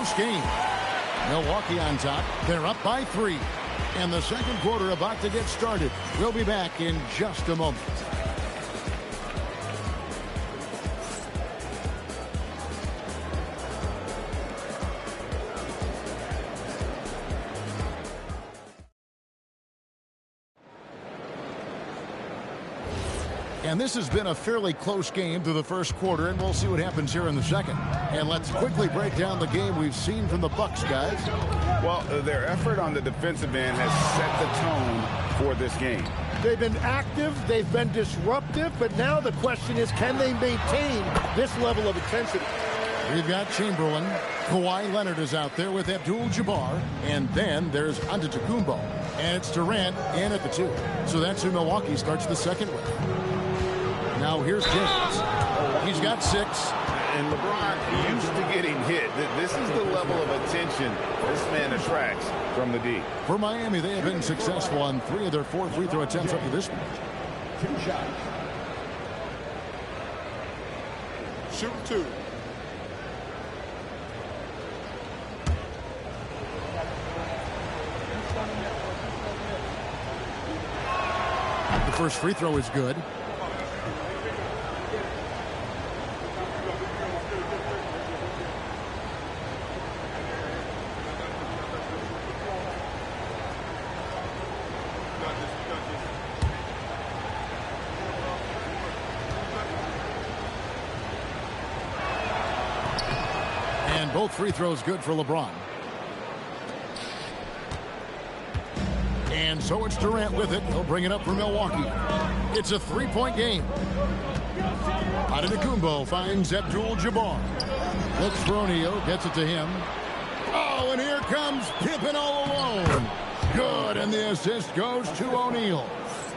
close game. Milwaukee on top. They're up by 3. And the second quarter about to get started. We'll be back in just a moment. And this has been a fairly close game through the first quarter, and we'll see what happens here in the second. And let's quickly break down the game we've seen from the Bucks, guys. Well, their effort on the defensive end has set the tone for this game. They've been active, they've been disruptive, but now the question is, can they maintain this level of intensity? We've got Chamberlain. Kawhi Leonard is out there with Abdul-Jabbar. And then there's Antetokounmpo. And it's Durant in at the 2. So that's who Milwaukee starts the second with. Now here's James. He's got 6. And LeBron used to getting hit. This is the level of attention this man attracts from the D. For Miami, they have been successful on 3 of their 4 free throw attempts up to this point. 2 shots. Shoot 2. The first free throw is good. And both free throws good for LeBron. And so it's Durant with it. He'll bring it up for Milwaukee. It's a 3-point game. Antetokounmpo finds Abdul-Jabbar. Looks for O'Neal. Gets it to him. Oh, and here comes Pippen all alone. Good, and the assist goes to O'Neal.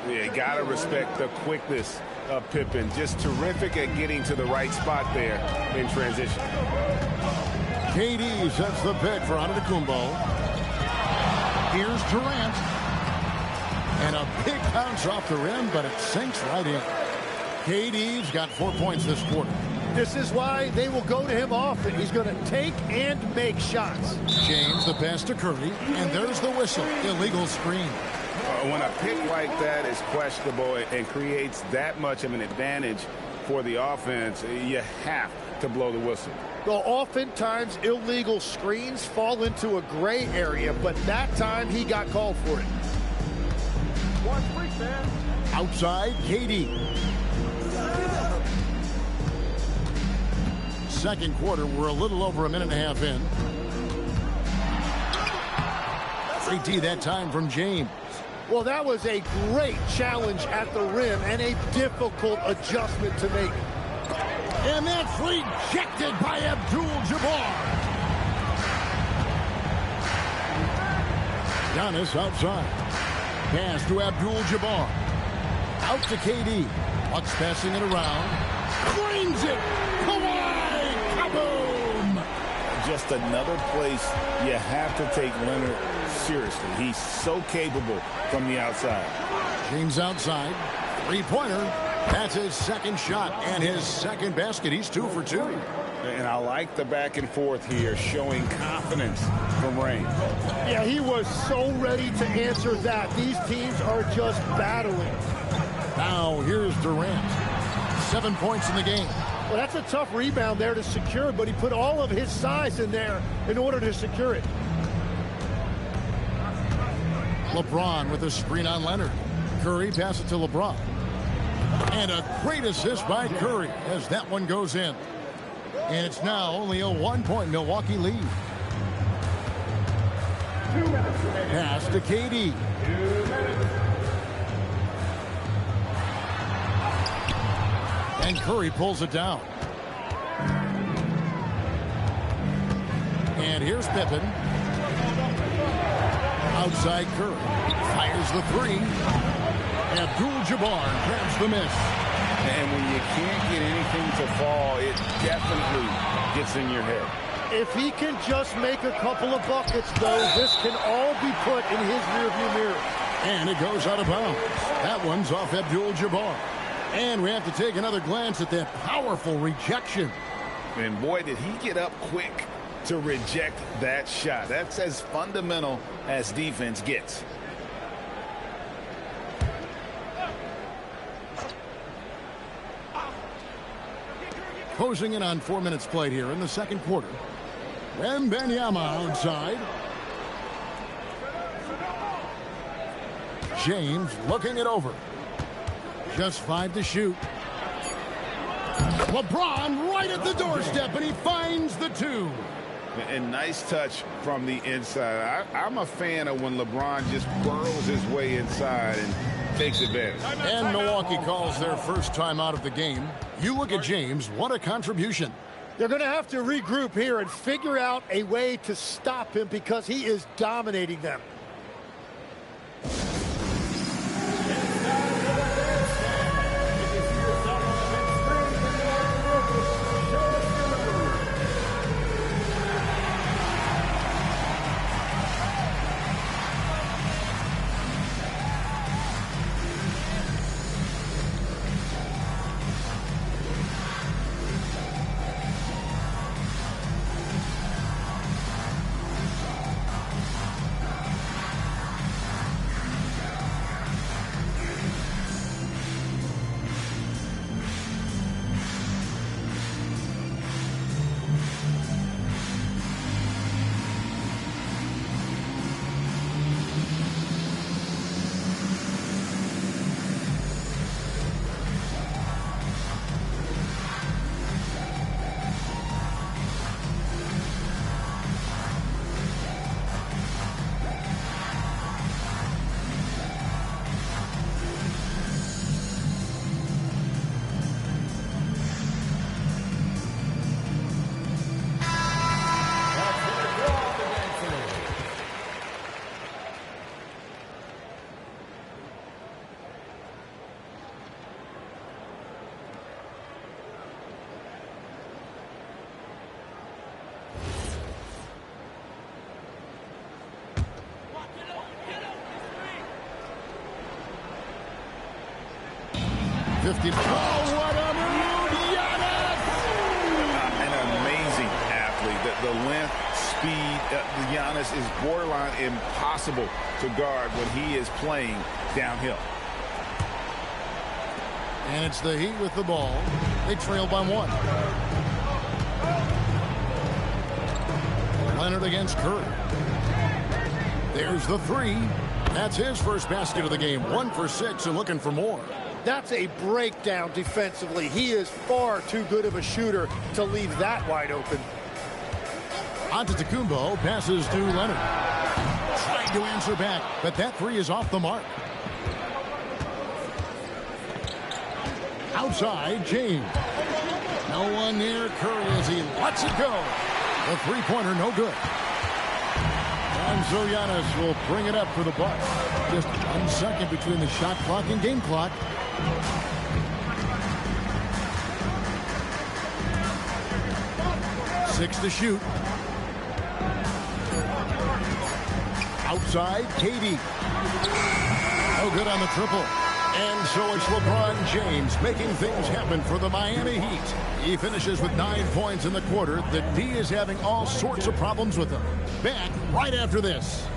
Yeah, you got to respect the quickness of Pippen. Just terrific at getting to the right spot there in transition. KD sets the pick for Antetokounmpo. Here's Durant. And a big bounce off the rim, but it sinks right in. KD's got 4 points this quarter. This is why they will go to him often. He's going to take and make shots. James the pass to Curry, and there's the whistle. Illegal screen. When a pick like that is questionable and creates that much of an advantage for the offense, you have to blow the whistle. Well, oftentimes illegal screens fall into a gray area, but that time he got called for it. Outside, KD. Second quarter, we're a little over a minute and a half in. 3T that time from James. Well, that was a great challenge at the rim and a difficult adjustment to make. And that's rejected by Abdul-Jabbar. Giannis outside. Pass to Abdul-Jabbar. Out to KD. Bucks passing it around. Brings it. Kawhi. Kaboom. Just another place you have to take Leonard seriously. He's so capable from the outside. James outside. Three-pointer. That's his second shot and his second basket. He's 2 for 2. And I like the back and forth here, showing confidence from Rain. Yeah, he was so ready to answer that. These teams are just battling. Now here's Durant. 7 points in the game. Well, that's a tough rebound there to secure, but he put all of his size in there in order to secure it. LeBron with a screen on Leonard. Curry passes it to LeBron. And a great assist by Curry as that one goes in. And it's now only a 1-point Milwaukee lead. Pass to KD. And Curry pulls it down. And here's Pippen. Outside Curry. Fires the 3. Abdul-Jabbar grabs the miss. And when you can't get anything to fall, it definitely gets in your head. If he can just make a couple of buckets, though, this can all be put in his rearview mirror. And it goes out of bounds. That one's off Abdul-Jabbar. And we have to take another glance at that powerful rejection. And boy, did he get up quick to reject that shot. That's as fundamental as defense gets. Closing in on 4 minutes played here in the second quarter. Wembanyama outside. James looking it over. Just 5 to shoot. LeBron right at the doorstep, and he finds the 2. And nice touch from the inside. I'm a fan of when LeBron just burrows his way inside and takes advantage. And Milwaukee calls their first time out of the game. You look at James, what a contribution. They're going to have to regroup here and figure out a way to stop him because he is dominating them. Oh, what a move, Giannis! An amazing athlete. The length, speed, Giannis is borderline impossible to guard when he is playing downhill. And it's the Heat with the ball. They trail by 1. Leonard against Curry. There's the 3. That's his first basket of the game. 1 for 6 and looking for more. That's a breakdown defensively. He is far too good of a shooter to leave that wide open. Antetokounmpo passes to Leonard. Trying to answer back, but that 3 is off the mark. Outside, James. No one near Curry as he lets it go. The three-pointer no good. And so Giannis will bring it up for the Bucks. Just 1 second between the shot clock and game clock. Six to shoot. Outside, KD. No good on the triple. And so it's LeBron James making things happen for the Miami Heat. He finishes with 9 points in the quarter. The D is having all sorts of problems with him. Back right after this.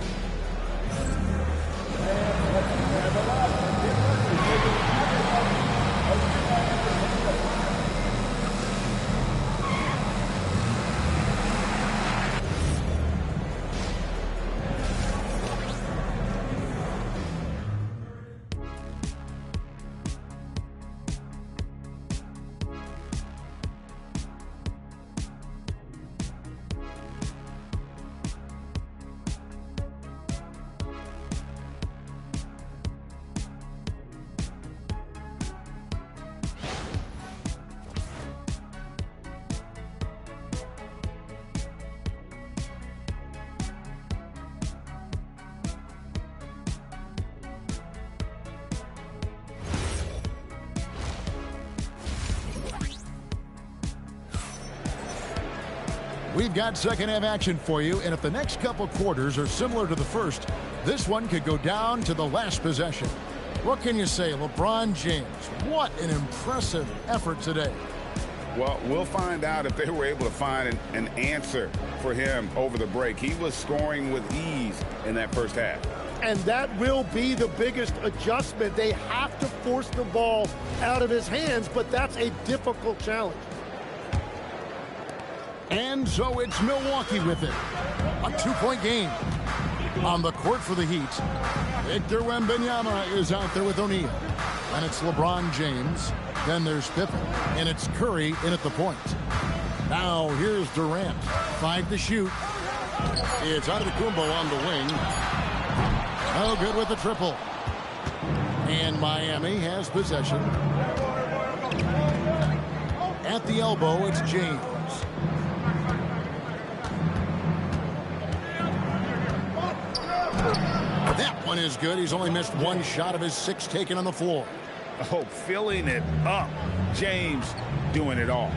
We've got second half action for you, and if the next couple quarters are similar to the first, this one could go down to the last possession. What can you say? LeBron James, what an impressive effort today. Well, we'll find out if they were able to find an answer for him over the break. He was scoring with ease in that first half. And that will be the biggest adjustment. They have to force the ball out of his hands, but that's a difficult challenge. And so it's Milwaukee with it. A 2-point game. On the court for the Heat, Victor Wembanyama is out there with O'Neal. And it's LeBron James. Then there's Pippen. And it's Curry in at the point. Now here's Durant. 5 to shoot. It's Antetokounmpo on the wing. Oh, good with the triple. And Miami has possession. At the elbow, it's James. That one is good. He's only missed 1 shot of his 6 taken on the floor. Oh, filling it up. James doing it all.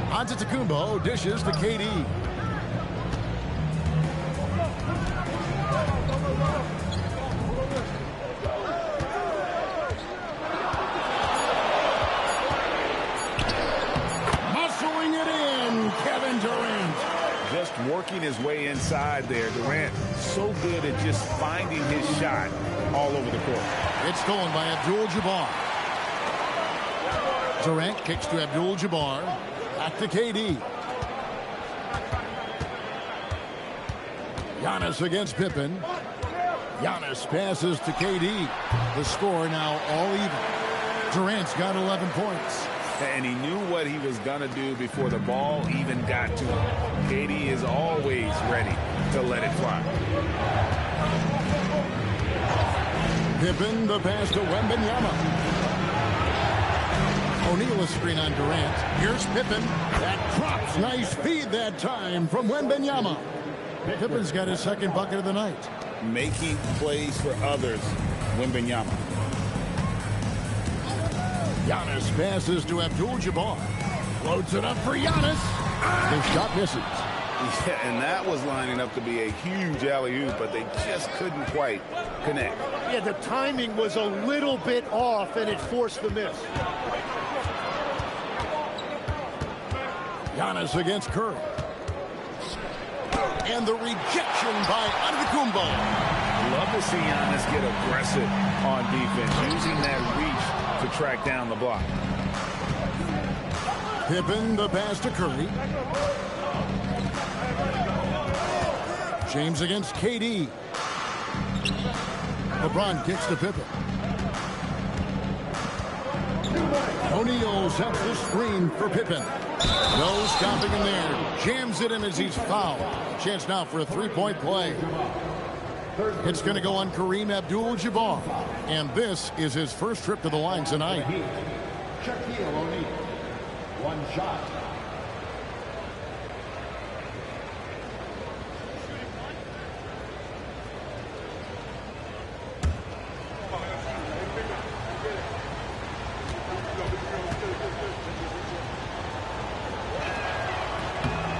Antetokounmpo dishes to KD. Muscling it in, Kevin Durant. Just working his way inside there. Durant so good at just finding his shot all over the court. It's stolen by Abdul-Jabbar. Durant kicks to Abdul-Jabbar. Back to KD. Giannis against Pippen. Giannis passes to KD. The score now all even. Durant's got 11 points. And he knew what he was going to do before the ball even got to him. KD is always ready to let it fly. Pippen, the pass to Wembanyama. O'Neal a screen on Durant. Here's Pippen. That drops. Nice feed that time from Wembanyama. Pippen's got his 2nd bucket of the night. Making plays for others, Wembanyama. Giannis passes to Abdul-Jabbar. Floats it up for Giannis. The shot misses. Yeah, and that was lining up to be a huge alley-oop, but they just couldn't quite connect. Yeah, the timing was a little bit off, and it forced the miss. Giannis against Curry. And the rejection by Antetokounmpo. Love to see Giannis get aggressive on defense, using that reach to track down the block. Pippen, the pass to Curry. James against KD. LeBron kicks to Pippen. O'Neal sets the screen for Pippen. No stopping him there. Jams it in as he's fouled. Chance now for a 3-point play. It's going to go on Kareem Abdul-Jabbar. And this is his first trip to the line tonight. Shaquille O'Neal. 1 shot.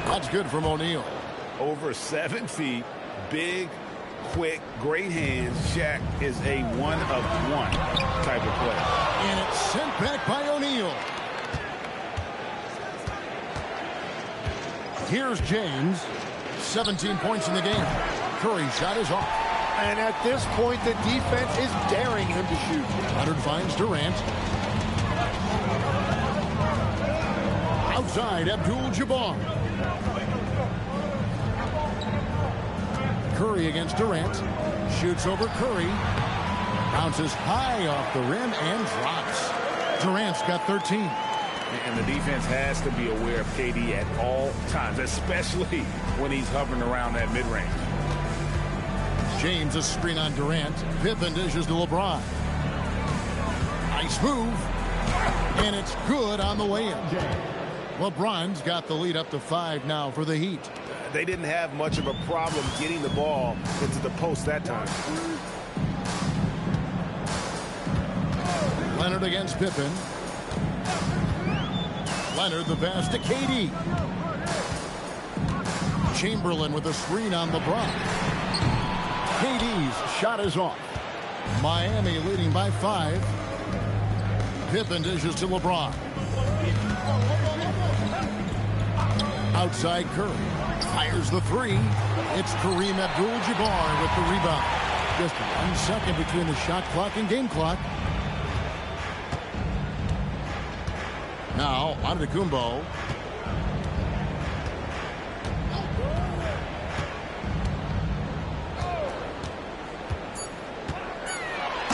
That's good from O'Neal. Over 7 feet, big, quick, great hands. Shaq is a one-of-one type of player. And it's sent back by O'Neal. Here's James. 17 points in the game. Curry's shot is off. And at this point, the defense is daring him to shoot. Leonard finds Durant. Outside, Abdul-Jabbar. Curry against Durant. Shoots over Curry. Bounces high off the rim and drops. Durant's got 13. And the defense has to be aware of KD at all times, especially when he's hovering around that mid-range. James a screen on Durant. Pippen dishes to LeBron. Nice move. And it's good on the way in. LeBron's got the lead up to 5 now for the Heat. They didn't have much of a problem getting the ball into the post that time. Leonard against Pippen. Leonard the pass to KD. Chamberlain with a screen on LeBron. KD's shot is off. Miami leading by 5. Pippen dishes to LeBron. Outside Curry. Fires the three. It's Kareem Abdul-Jabbar with the rebound. Just 1 second between the shot clock and game clock. Now, Antetokounmpo.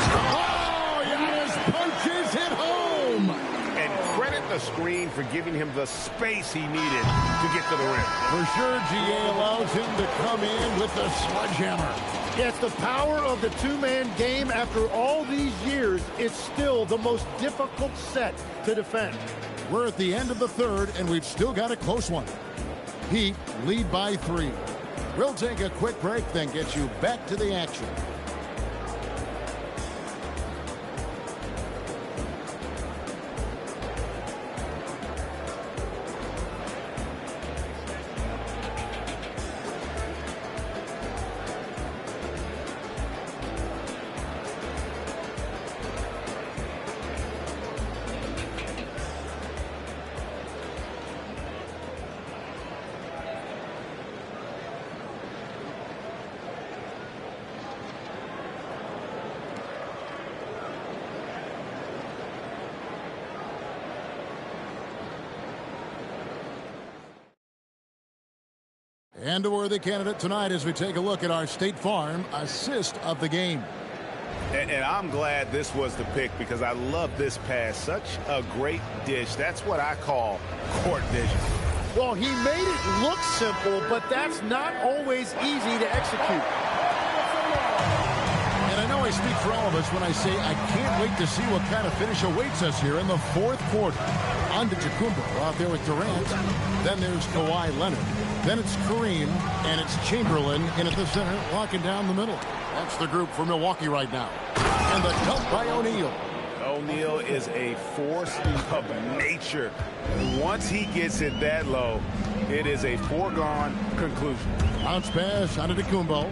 Oh, Giannis punches it home. And credit the screen for giving him the space he needed to get to the rim. For sure, GA allows him to come in with the sledgehammer. Yeah, it's the power of the two-man game. After all these years, it's still the most difficult set to defend. We're at the end of the third, and we've still got a close one. Heat lead by 3. We'll take a quick break, then get you back to the action. And a worthy candidate tonight as we take a look at our State Farm assist of the game. And I'm glad this was the pick because I love this pass. Such a great dish. That's what I call court vision. Well, he made it look simple, but that's not always easy to execute. And I know I speak for all of us when I say I can't wait to see what kind of finish awaits us here in the fourth quarter. Antetokounmpo out there with Durant. Then there's Kawhi Leonard. Then it's Kareem, and it's Chamberlain in at the center, locking down the middle. That's the group for Milwaukee right now. And the dunk by O'Neal. O'Neal is a force of nature. Once he gets it that low, it is a foregone conclusion. Bounce pass out of Antetokounmpo.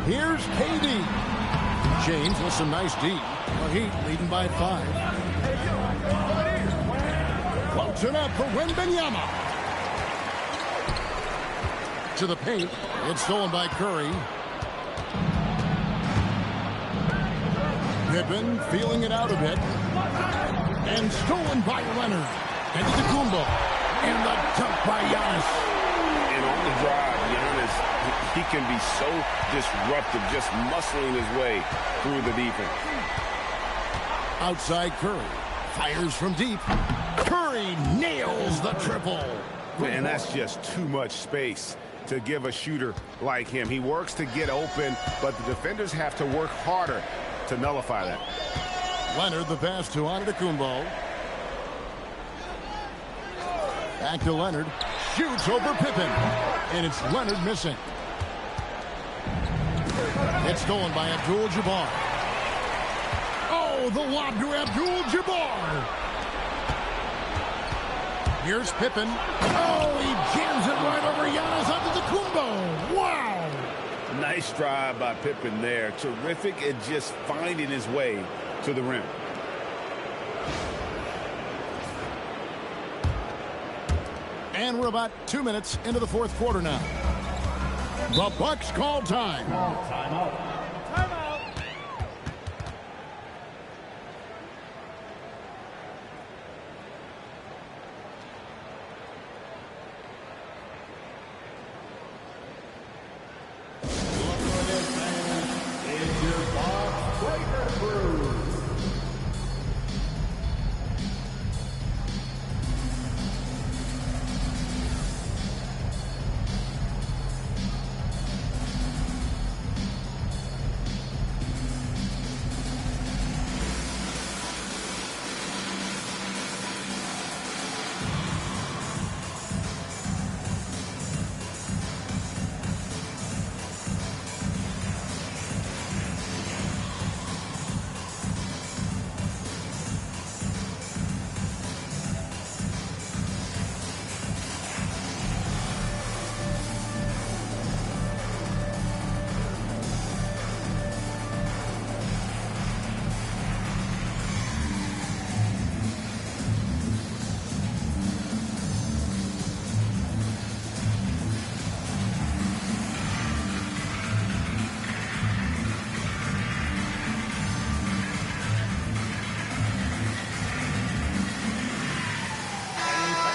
Here's KD. James with some nice D. The Heat leading by 5. Floats it up for Wembanyama. To the paint. It's stolen by Curry. Pippen feeling it out a bit. And stolen by Leonard. And Antetokounmpo. And the dunk by Giannis. And on the drive, Giannis, he can be so disruptive, just muscling his way through the defense. Outside Curry. Fires from deep. Curry nails the triple. And that's just too much space to give a shooter like him. He works to get open, but the defenders have to work harder to nullify that. Leonard the pass to Antetokounmpo. Back to Leonard. Shoots over Pippen. And it's Leonard missing. It's stolen by Abdul-Jabbar. Oh, the lob to Abdul-Jabbar. Here's Pippen. Oh, he jams it right over Giannis Antetokounmpo. Wow. Nice drive by Pippen there. Terrific at just finding his way to the rim. And we're about 2 minutes into the fourth quarter now. The Bucks call time. Timeout.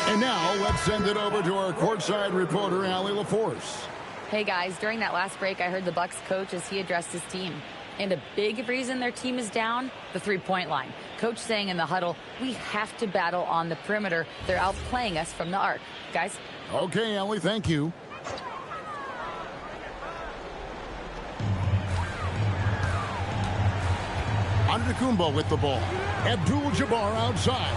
And now let's send it over to our courtside reporter, Allie LaForce. Hey guys, during that last break, I heard the Bucks coach as he addressed his team. And a big reason their team is down, the three-point line. Coach saying in the huddle, we have to battle on the perimeter. They're outplaying us from the arc. Guys? Okay, Allie, thank you. Antetokounmpo with the ball. Abdul-Jabbar outside.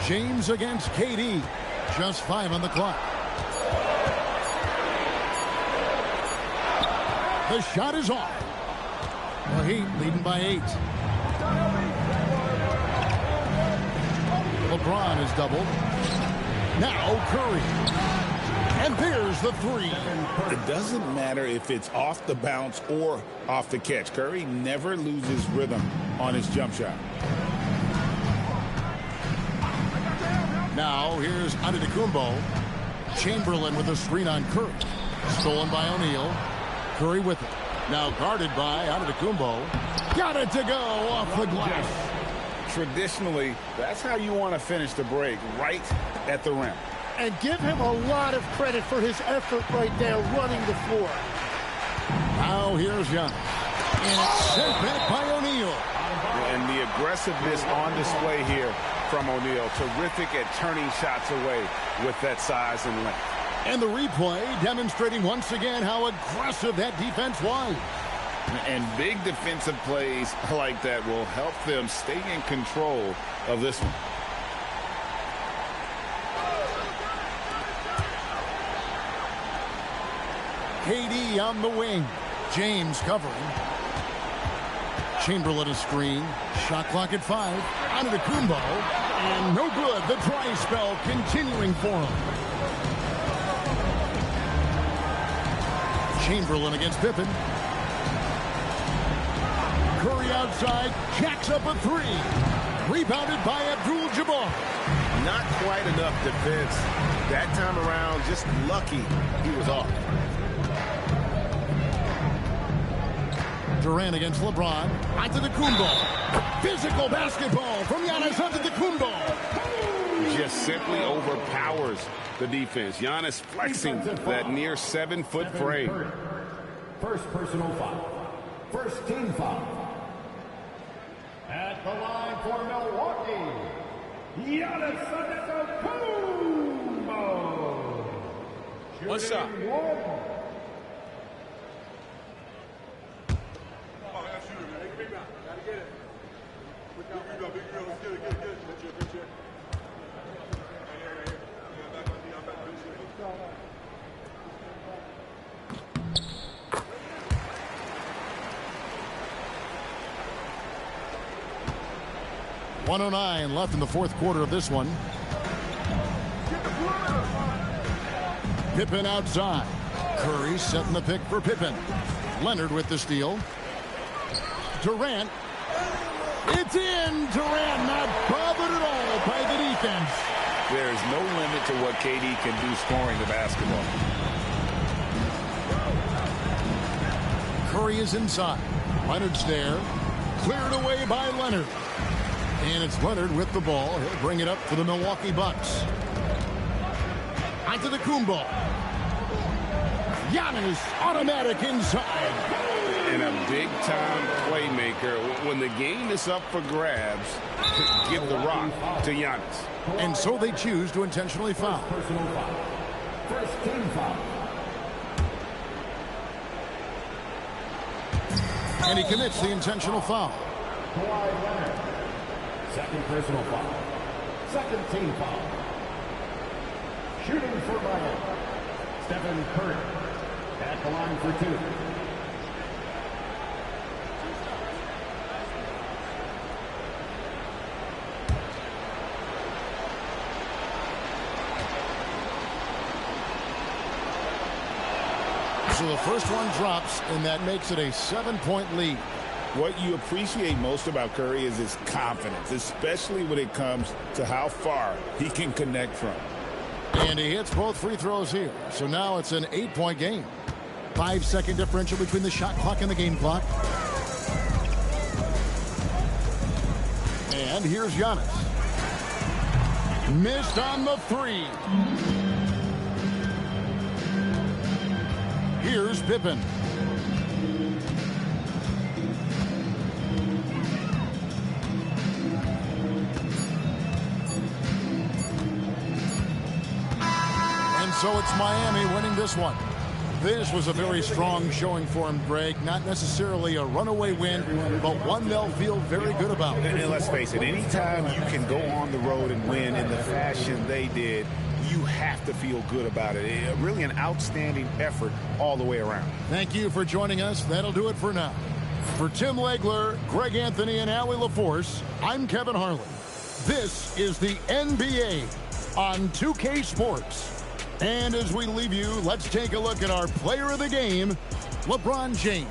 James against KD. Just 5 on the clock. The shot is off. The Heat leading by 8. LeBron is doubled. Now Curry. And there's the three. It doesn't matter if it's off the bounce or off the catch. Curry never loses rhythm on his jump shot. Now here's Antetokounmpo. Chamberlain with a screen on Curry. Stolen by O'Neal. Curry with it. Now guarded by Antetokounmpo. Got it to go off the glass. Traditionally, that's how you want to finish the break, right at the rim. And give him a lot of credit for his effort right there running the floor. Now here's Young. And it's sent back by O'Neal. And the aggressiveness on display here from O'Neal. Terrific at turning shots away with that size and length. And the replay demonstrating once again how aggressive that defense was. And big defensive plays like that will help them stay in control of this one. KD on the wing. James covering. Chamberlain a screen. Shot clock at 5. Antetokounmpo. And no good. The dry spell continuing for him. Chamberlain against Pippen. Curry outside. Jacks up a 3. Rebounded by Abdul-Jabbar. Not quite enough defense. That time around, just lucky he was off. Durant against LeBron. Antetokounmpo. Physical basketball from Giannis Antetokounmpo. Just simply overpowers the defense. Giannis flexing that near 7-foot frame. First personal foul. First team foul. At the line for Milwaukee, Giannis Antetokounmpo. What's up? .109 left in the fourth quarter of this one. Pippen outside. Curry setting the pick for Pippen. Leonard with the steal. Durant. It's in. Durant not bothered at all by the defense. There is no limit to what KD can do scoring the basketball. Curry is inside. Leonard's there. Cleared away by Leonard. And it's Leonard with the ball. He'll bring it up for the Milwaukee Bucks. Antetokounmpo. Giannis automatic inside. And a big-time playmaker. When the game is up for grabs, give the rock to Giannis. And so they choose to intentionally foul. Personal foul. First team foul. And he commits the intentional foul. Kawhi Leonard. Second personal foul. Second team foul. Shooting for Miami, Stephen Curry. At the line for 2. So the first one drops, and that makes it a 7-point lead. What you appreciate most about Curry is his confidence, especially when it comes to how far he can connect from. And he hits both free throws here. So now it's an 8-point game. 5-second differential between the shot clock and the game clock. And here's Giannis. Missed on the three. Here's Pippen. And so it's Miami winning this one. This was a very strong showing for him, Greg. Not necessarily a runaway win, but one they'll feel very good about. And let's face it, anytime you can go on the road and win in the fashion they did, you have to feel good about it. Really an outstanding effort all the way around. Thank you for joining us. That'll do it for now. For Tim Legler, Greg Anthony, and Allie LaForce, I'm Kevin Harlan. This is the NBA on 2K Sports. And as we leave you, let's take a look at our player of the game, LeBron James.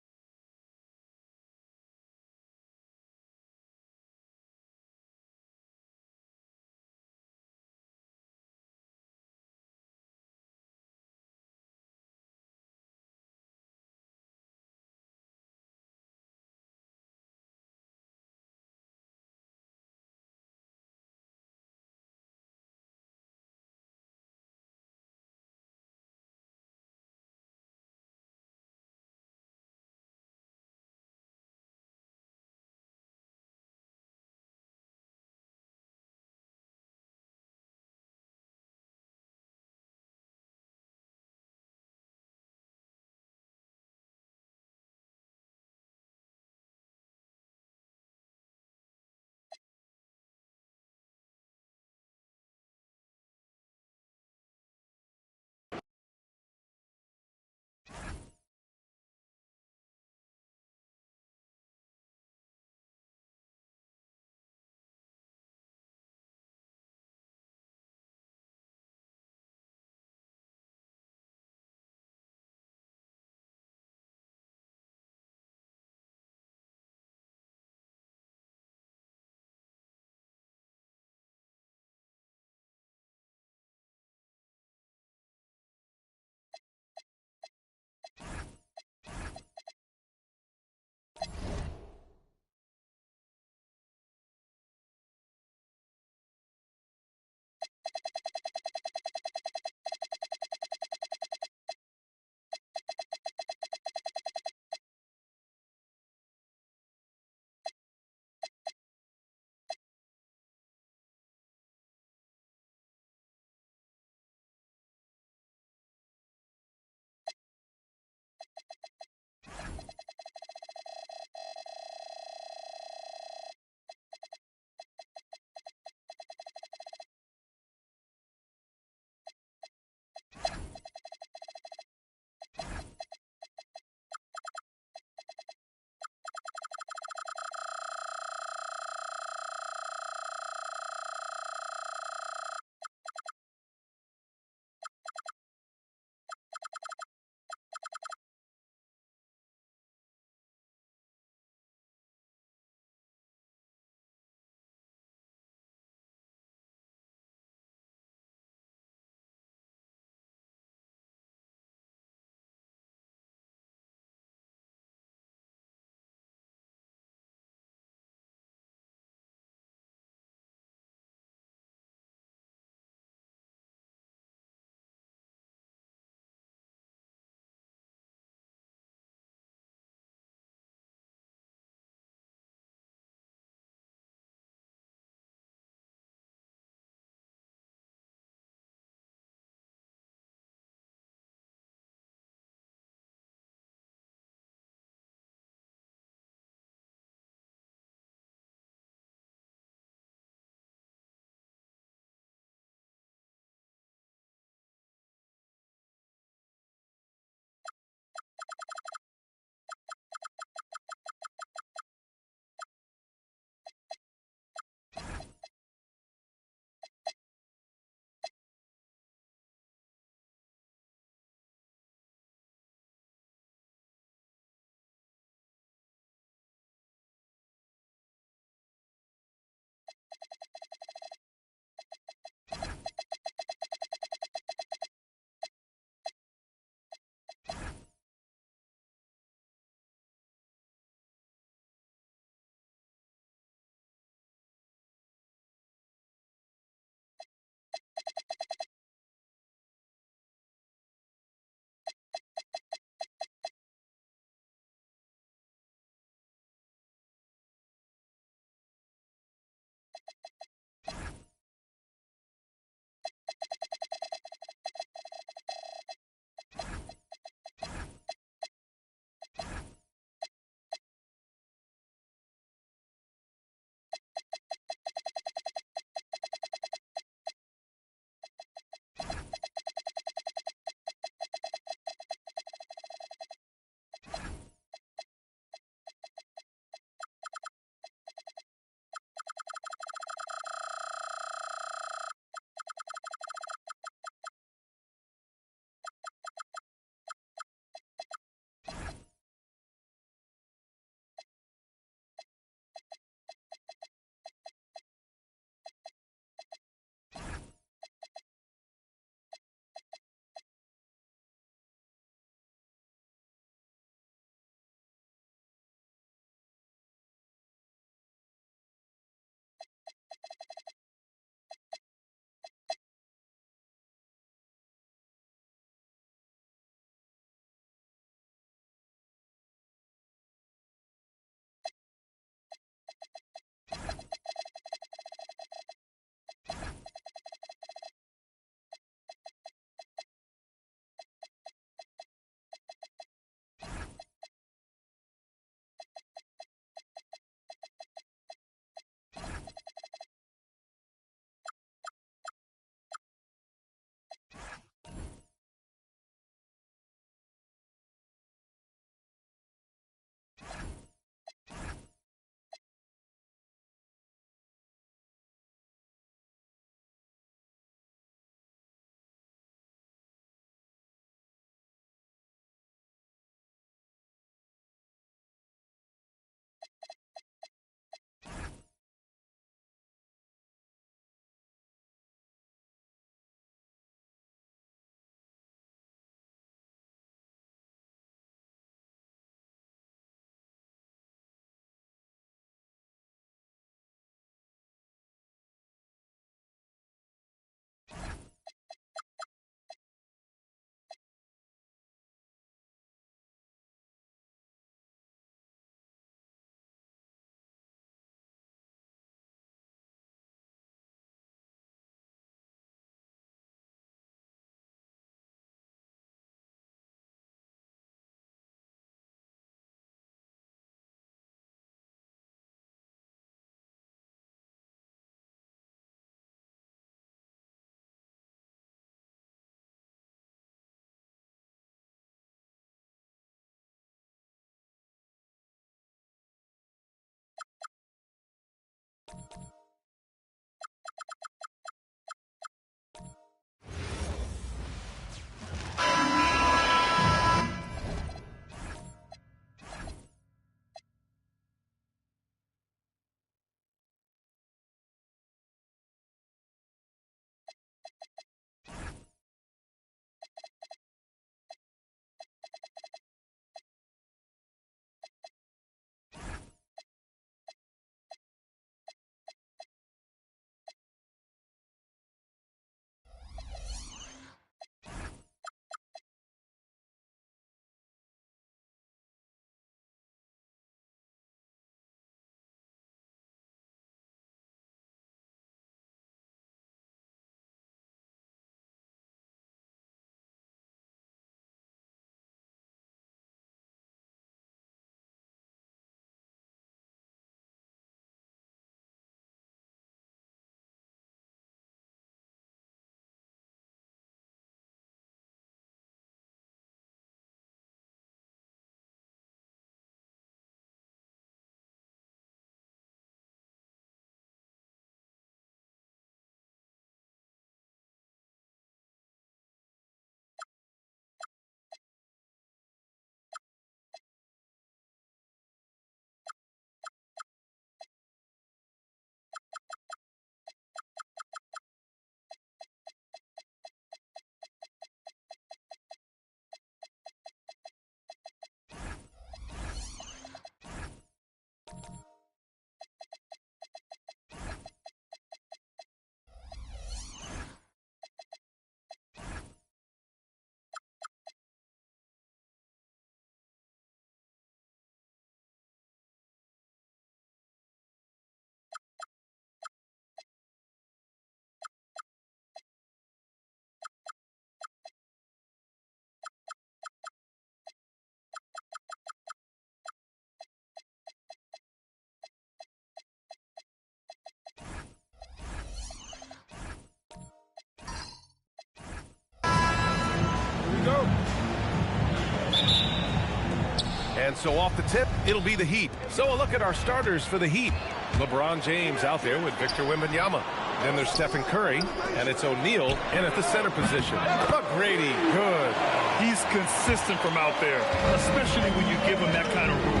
And so off the tip, it'll be the Heat. So a look at our starters for the Heat. LeBron James out there with Victor Wembanyama. Then there's Stephen Curry, and it's O'Neal in at the center position. McGrady, good. He's consistent from out there, especially when you give him that kind of room.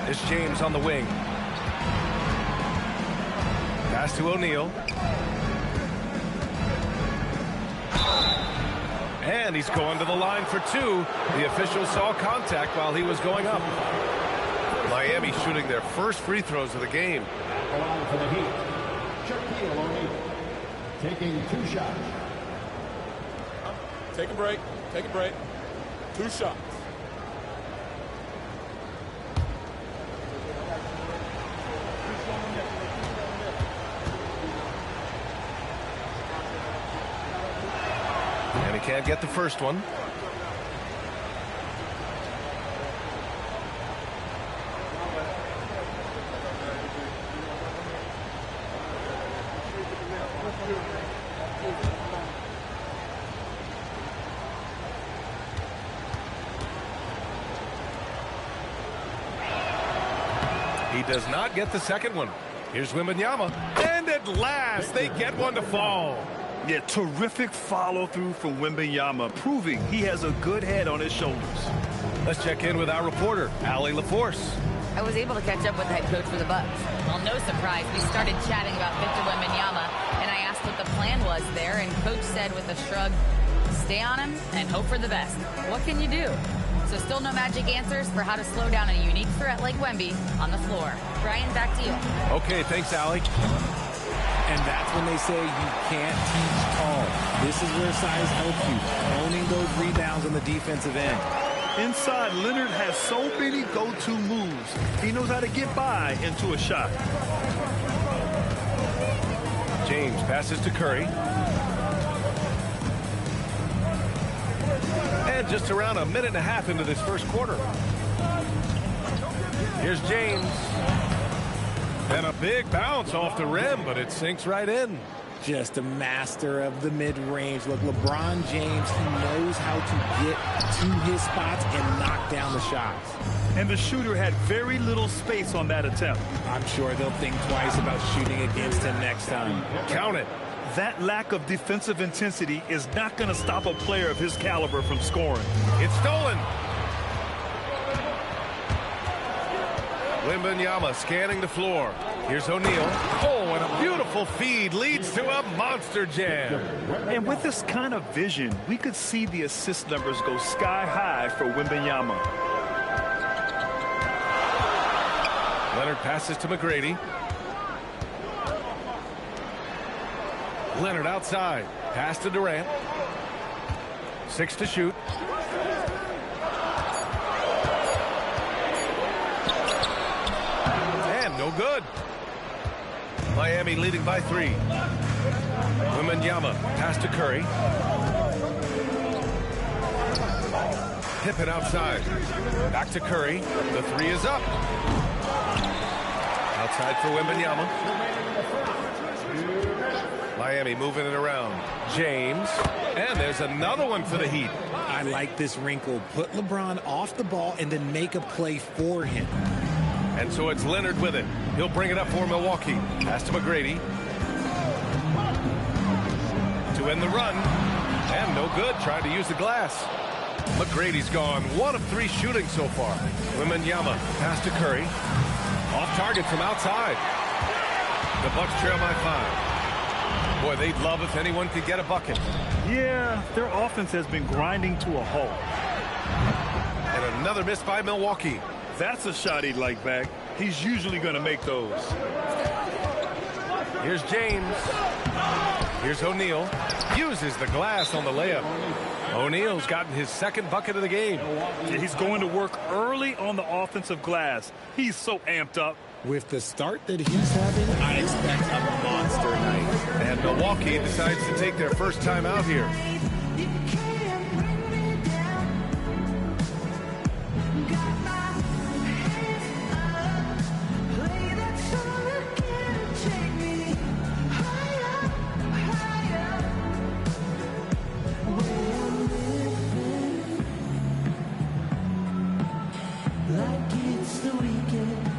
It's James on the wing. Pass to O'Neal. And he's going to the line for two. The official saw contact while he was going up. Miami shooting their first free throws of the game. The line for the Heat, Shaquille O'Neal, taking 2 shots. Take a break. Take a break. 2 shots. And he can't get the first one. He does not get the second one. Here's Wembanyama. And at last, they get one to fall. Yeah, terrific follow-through from Wembanyama, proving he has a good head on his shoulders. Let's check in with our reporter, Allie LaForce. I was able to catch up with the head coach for the Bucks. Well, no surprise, we started chatting about Victor Wembanyama, and I asked what the plan was there, and Coach said with a shrug, stay on him and hope for the best. What can you do? So still no magic answers for how to slow down a unique threat like Wemby on the floor. Brian, back to you. Okay, thanks, Allie. And that's when they say you can't teach tall. This is where size helps you, owning those rebounds on the defensive end. Inside, Leonard has so many go-to moves. He knows how to get by into a shot. James passes to Curry. And just around a minute and a half into this first quarter. Here's James. And a big bounce off the rim, but it sinks right in. Just a master of the mid-range. Look, LeBron James, he knows how to get to his spots and knock down the shots. And the shooter had very little space on that attempt. I'm sure they'll think twice about shooting against him next time. Count it. That lack of defensive intensity is not going to stop a player of his caliber from scoring. It's stolen. Wembanyama scanning the floor. Here's O'Neal. Oh, and a beautiful feed leads to a monster jam. And with this kind of vision, we could see the assist numbers go sky high for Wembanyama. Leonard passes to McGrady. Leonard outside. Pass to Durant. 6 to shoot. And no good. Miami leading by 3. Wembanyama pass to Curry. Pippen outside. Back to Curry. The 3 is up. Outside for Wembanyama. Miami moving it around. James. And there's another one for the Heat. I like this wrinkle. Put LeBron off the ball and then make a play for him. And so it's Leonard with it. He'll bring it up for Milwaukee. Pass to McGrady. To end the run. And no good. Trying to use the glass. McGrady's gone. 1 of 3 shooting so far. Wembanyama. Pass to Curry. Off target from outside. The Bucks trail by 5. Boy, they'd love if anyone could get a bucket. Yeah, their offense has been grinding to a halt. And another miss by Milwaukee. That's a shot he'd like back. He's usually going to make those. Here's James. Here's O'Neal. Uses the glass on the layup. O'Neal's gotten his second bucket of the game. Yeah, he's going to work early on the offensive glass. He's so amped up. With the start that he's having, I expect a monster night. And Milwaukee decides to take their first time out here. like it's the weekend.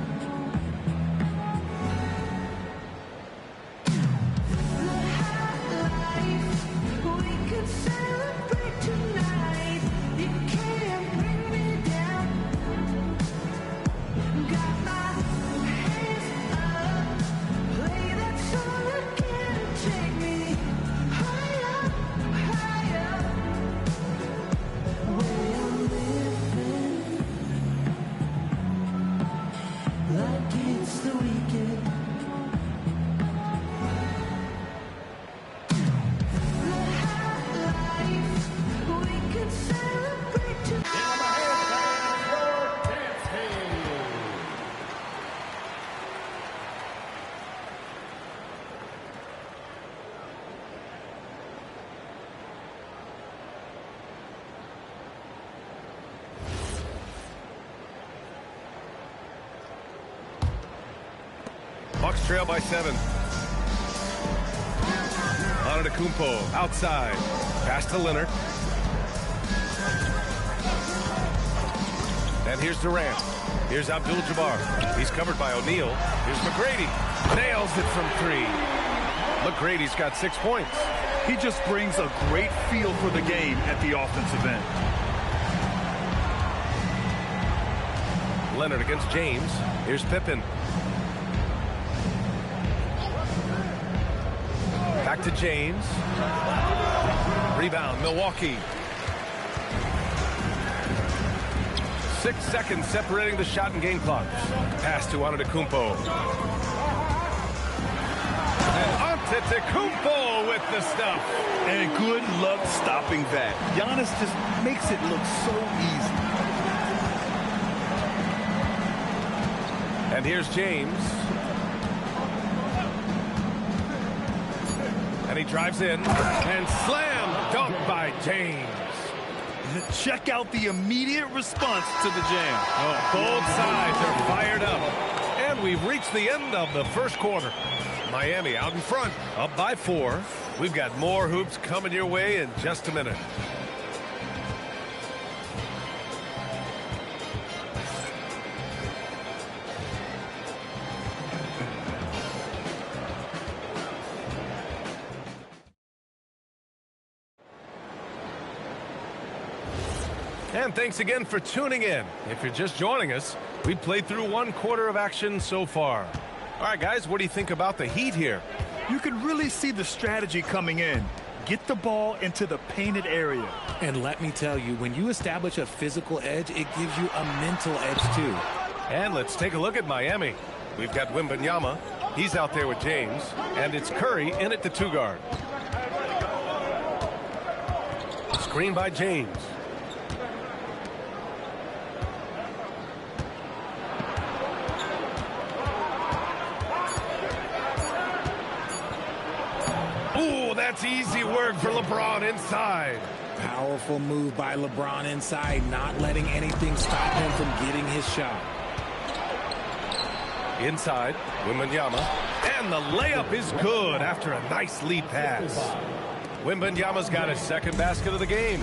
Bucks trail by 7. Antetokounmpo outside. Pass to Leonard. And here's Durant. Here's Abdul-Jabbar. He's covered by O'Neal. Here's McGrady. Nails it from 3. McGrady's got 6 points. He just brings a great feel for the game at the offensive end. Leonard against James. Here's Pippen. Back to James. Rebound, Milwaukee. 6 seconds separating the shot and game clock. Pass to Antetokounmpo. And Antetokounmpo with the stuff. And good luck stopping that. Giannis just makes it look so easy. And here's James. And he drives in and slam dunk by James. Check out the immediate response to the jam. Oh, both sides are fired up. And we've reached the end of the first quarter. Miami out in front, up by 4. We've got more hoops coming your way in just a minute. And thanks again for tuning in. If you're just joining us, we played through 1 quarter of action so far. All right, guys, what do you think about the Heat here? You can really see the strategy coming in. Get the ball into the painted area. And let me tell you, when you establish a physical edge, it gives you a mental edge too. And let's take a look at Miami. We've got Wembanyama. He's out there with James. And it's Curry in at the 2 guard. Screen by James. That's easy work for LeBron inside. Powerful move by LeBron inside, not letting anything stop him from getting his shot. Inside, Wembanyama. And the layup is good after a nice lead pass. Wembanyama's got his 2nd basket of the game.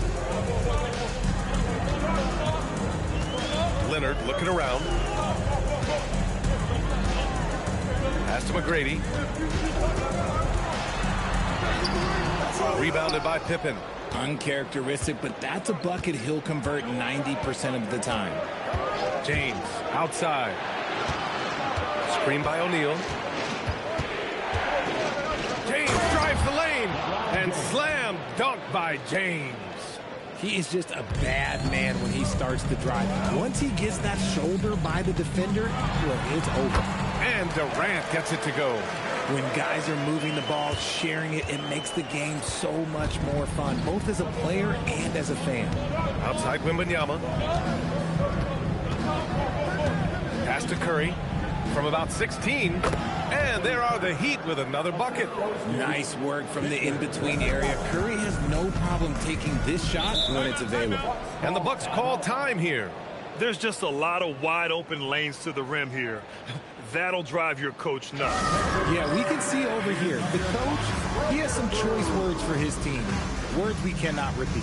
Leonard looking around. Pass to McGrady. Rebounded by Pippen. Uncharacteristic, but that's a bucket he'll convert 90% of the time. James outside. Screen by O'Neal. James drives the lane and slam dunk by James. He is just a bad man when he starts to drive. Once he gets that shoulder by the defender, look, it's over. And Durant gets it to go. When guys are moving the ball, sharing it, it makes the game so much more fun, both as a player and as a fan. Outside Wembanyama. Pass to Curry from about 16. And there are the Heat with another bucket. Nice work from the in-between area. Curry has no problem taking this shot when it's available. And the Bucks call time here. There's just a lot of wide open lanes to the rim here. That'll drive your coach nuts. Yeah, we can see over here. The coach, he has some choice words for his team. Words we cannot repeat.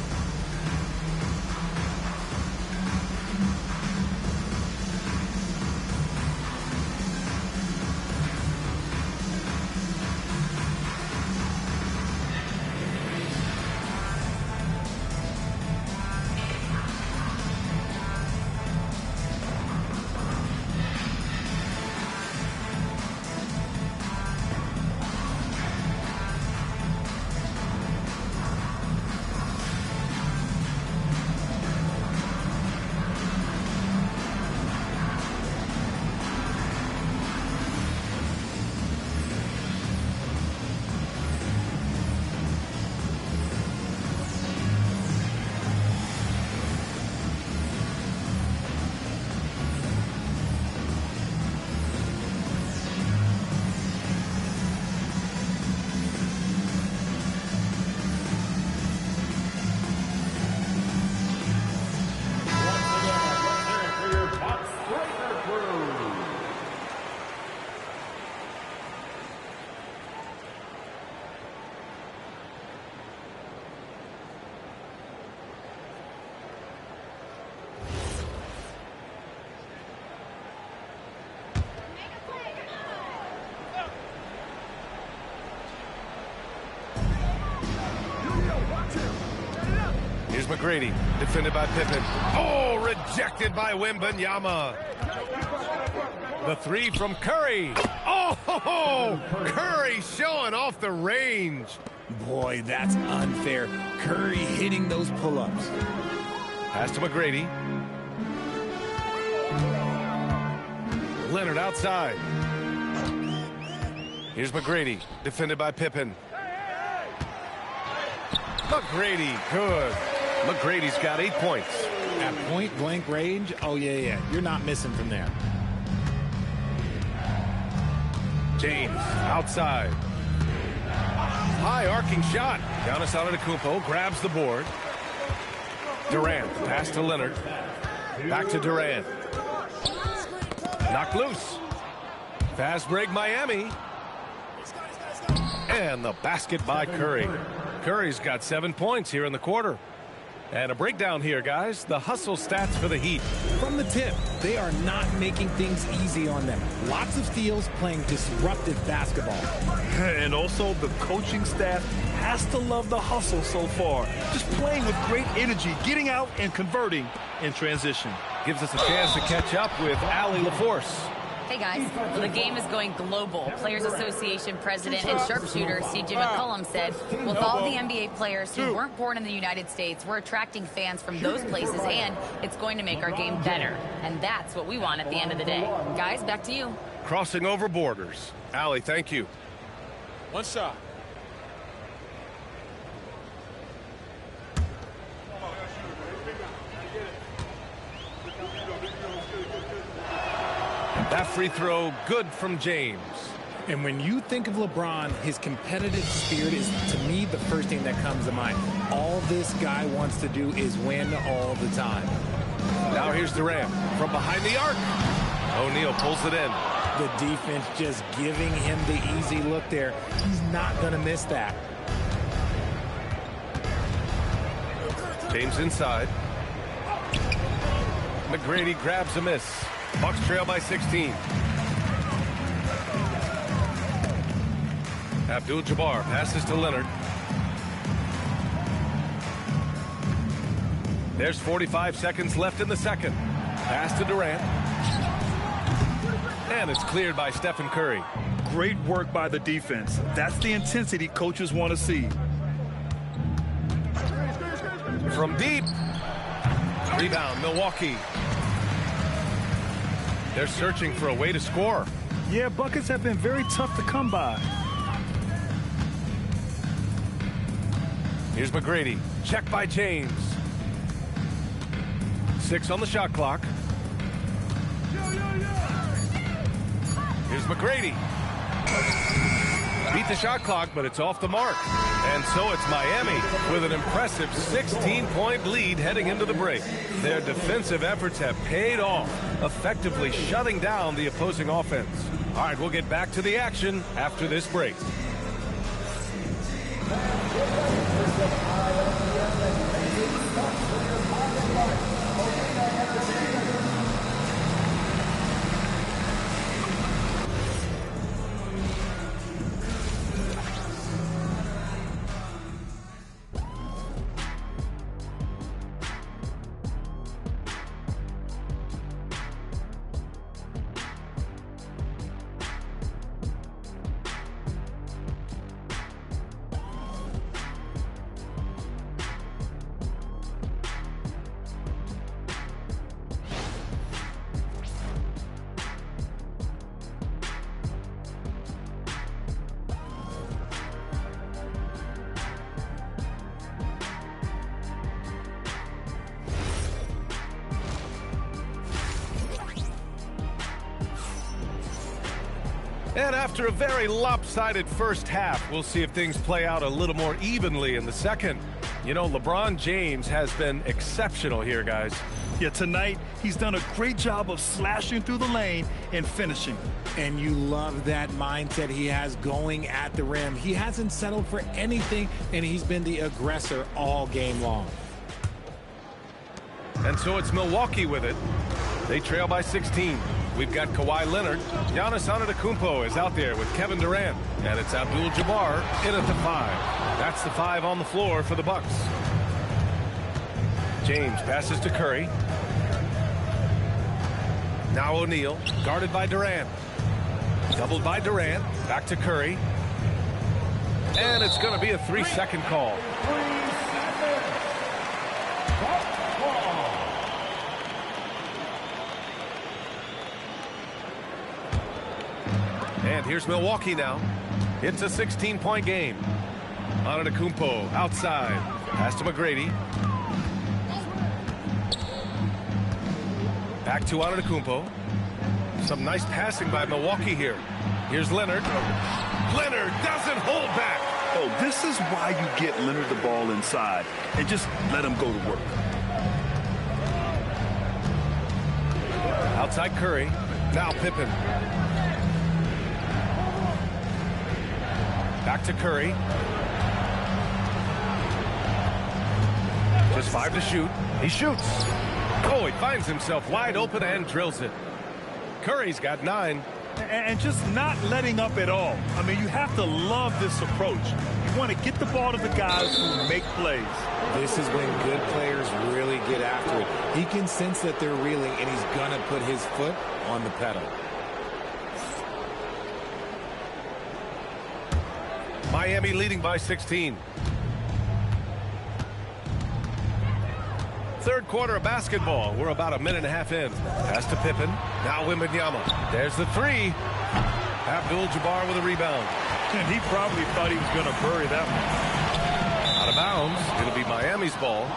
McGrady, defended by Pippen. Oh, rejected by Wembanyama. The three from Curry. Oh, Curry showing off the range. Boy, that's unfair. Curry hitting those pull-ups. Pass to McGrady. Leonard outside. Here's McGrady, defended by Pippen. McGrady, good. McGrady's got 8 points. At point-blank range, oh, yeah. You're not missing from there. James, outside. High arcing shot. Giannis Antetokounmpo grabs the board. Durant, pass to Leonard. Back to Durant. Knocked loose. Fast break, Miami. And the basket by Curry. Curry's got 7 points here in the quarter. And a breakdown here, guys. The hustle stats for the Heat. From the tip, they are not making things easy on them. Lots of steals, playing disruptive basketball. And also, the coaching staff has to love the hustle so far. Just playing with great energy, getting out and converting in transition. Gives us a chance to catch up with Allie LaForce. Hey guys, well, the game is going global. Players Association President and sharpshooter C.J. McCollum said, with all the NBA players who weren't born in the United States, we're attracting fans from those places, and it's going to make our game better. And that's what we want at the end of the day. Guys, back to you. Crossing over borders. Allie, thank you. One shot. That free throw, good from James. And when you think of LeBron, his competitive spirit is, to me, the first thing that comes to mind. All this guy wants to do is win all the time. Now here's Durant from behind the arc. O'Neal pulls it in. The defense just giving him the easy look there. He's not going to miss that. James inside. McGrady grabs a miss. Bucks trail by 16. Abdul-Jabbar passes to Leonard. There's 45 seconds left in the second. Pass to Durant. And it's cleared by Stephen Curry. Great work by the defense. That's the intensity coaches want to see. From deep. Rebound, Milwaukee. They're searching for a way to score. Yeah, buckets have been very tough to come by. Here's McGrady. Check by James. 6 on the shot clock. Here's McGrady. Beat the shot clock, but it's off the mark. And so it's Miami with an impressive 16-point lead heading into the break. Their defensive efforts have paid off, effectively shutting down the opposing offense. All right, we'll get back to the action after this break. And after a very lopsided first half, we'll see if things play out a little more evenly in the second. You know, LeBron James has been exceptional here, guys. Yeah, tonight he's done a great job of slashing through the lane and finishing. And you love that mindset he has going at the rim. He hasn't settled for anything, and he's been the aggressor all game long. And so it's Milwaukee with it. They trail by 16. We've got Kawhi Leonard. Giannis Antetokounmpo is out there with Kevin Durant. And it's Abdul-Jabbar in at the 5. That's the 5 on the floor for the Bucks. James passes to Curry. Now O'Neal, guarded by Durant. Doubled by Durant. Back to Curry. And it's going to be a 3-second call. And here's Milwaukee now. It's a 16-point game. Antetokounmpo outside. Pass to McGrady. Back to Antetokounmpo. Some nice passing by Milwaukee here. Here's Leonard. Leonard doesn't hold back. Oh, this is why you get Leonard the ball inside and just let him go to work. Outside Curry. Now Pippen. Back to Curry. Just 5 to shoot. He shoots. Oh, he finds himself wide open and drills it. Curry's got 9. And just not letting up at all. I mean, you have to love this approach. You want to get the ball to the guys who make plays. This is when good players really get after it. He can sense that they're reeling, and he's going to put his foot on the pedal. Miami leading by 16. Third quarter of basketball. We're about a minute and a half in. Pass to Pippen. Now Wembanyama. There's the 3. Abdul-Jabbar with a rebound. And he probably thought he was going to bury that one. Out of bounds. It'll be Miami's ball.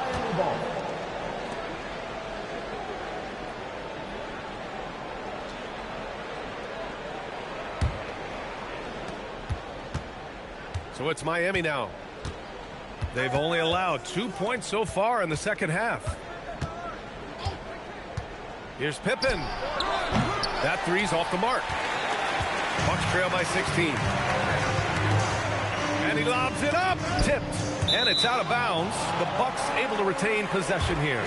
So it's Miami now. They've only allowed 2 points so far in the second half. Here's Pippen. That 3's off the mark. Bucks trail by 16. And he lobs it up. Tipped. And it's out of bounds. The Bucks able to retain possession here.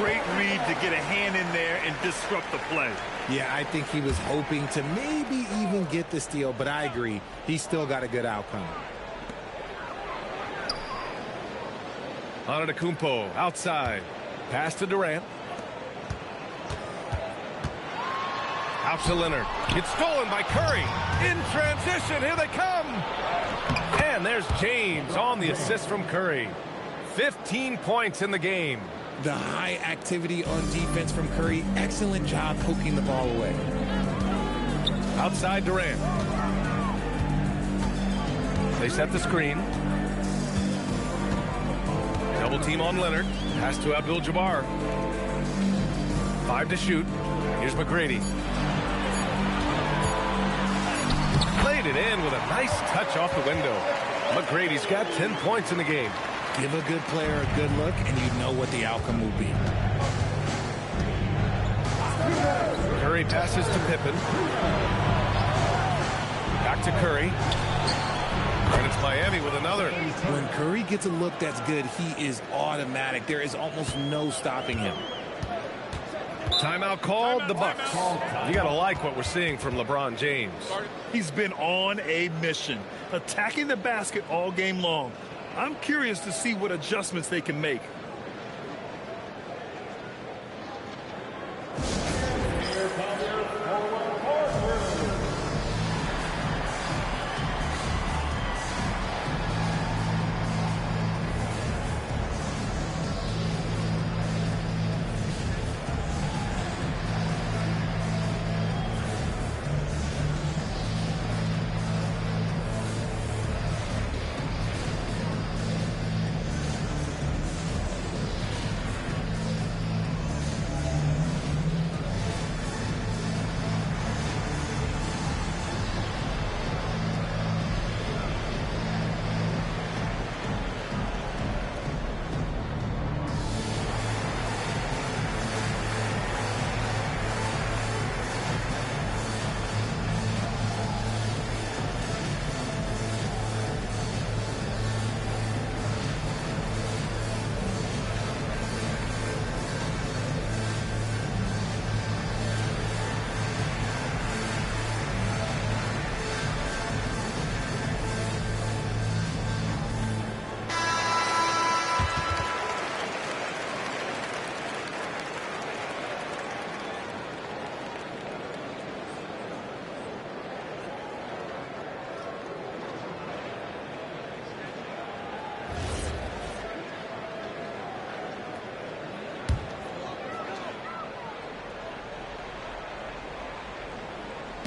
Great read to get a hand in there and disrupt the play. Yeah, I think he was hoping to maybe even get the steal, but I agree. He still got a good outcome. Antetokounmpo outside. Pass to Durant. Out to Leonard. It's stolen by Curry. In transition. Here they come. And there's James on the assist from Curry. 15 points in the game. The high activity on defense from Curry. Excellent job poking the ball away. Outside Durant. They set the screen. Double team on Leonard. Pass to Abdul-Jabbar. 5 to shoot. Here's McGrady. Played it in with a nice touch off the window. McGrady's got 10 points in the game. Give a good player a good look, and you know what the outcome will be. Curry passes to Pippen. Back to Curry. And it's Miami with another. When Curry gets a look that's good, he is automatic. There is almost no stopping him. Timeout called, the Bucks. You got to like what we're seeing from LeBron James. He's been on a mission, attacking the basket all game long. I'm curious to see what adjustments they can make.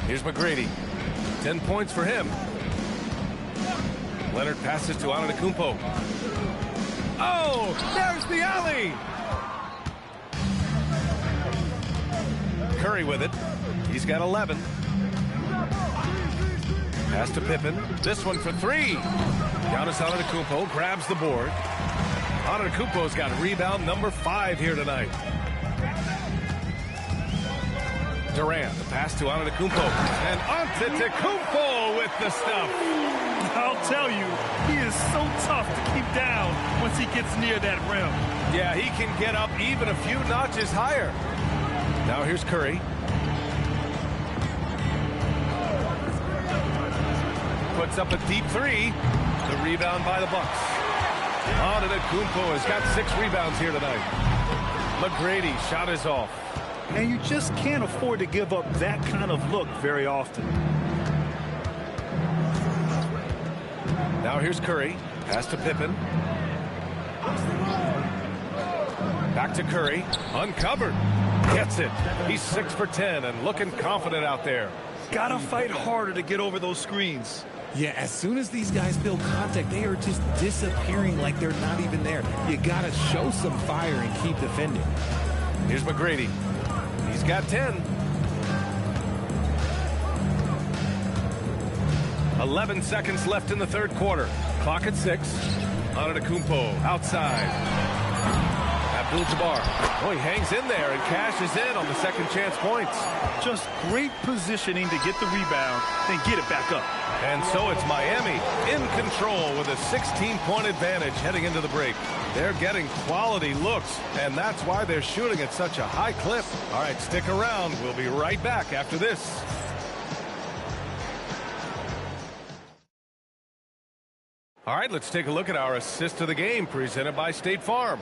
Here's McGrady. 10 points for him. Leonard passes to Antetokounmpo. Oh, there's the alley. Curry with it. He's got 11. Pass to Pippen. This one for three. Giannis Antetokounmpo grabs the board. Antetokounmpo's got rebound number 5 here tonight. Durant, the pass to Antetokounmpo. And Antetokounmpo with the stuff. I'll tell you, he is so tough to keep down once he gets near that rim. Yeah, he can get up even a few notches higher. Now here's Curry. Puts up a deep 3. The rebound by the Bucks. Antetokounmpo has got 6 rebounds here tonight. McGrady shot is off. And you just can't afford to give up that kind of look very often. Now here's Curry. Pass to Pippen. Back to Curry. Uncovered. Gets it. He's 6 for 10 and looking confident out there. Gotta fight harder to get over those screens. Yeah, as soon as these guys build contact, they are just disappearing like they're not even there. You gotta show some fire and keep defending. Here's McGrady. He's got 10. 11 seconds left in the third quarter. Clock at 6. Antetokounmpo outside. Abdul-Jabbar. Oh, he hangs in there and cashes in on the second chance points. Just great positioning to get the rebound, then get it back up. And so it's Miami in control with a 16-point advantage heading into the break. They're getting quality looks, and that's why they're shooting at such a high clip. All right, stick around. We'll be right back after this. All right, let's take a look at our assist of the game presented by State Farm.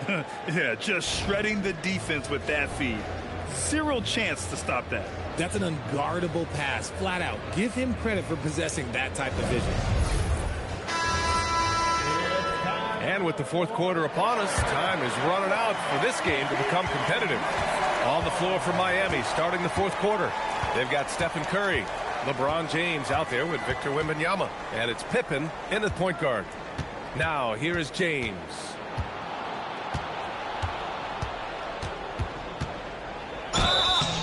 Yeah, just shredding the defense with that feed. Zero chance to stop that. That's an unguardable pass, flat out. Give him credit for possessing that type of vision. And with the fourth quarter upon us, time is running out for this game to become competitive. On the floor for Miami, starting the fourth quarter. They've got Stephen Curry, LeBron James out there with Victor Wembanyama. And it's Pippen in the point guard. Now, here is James.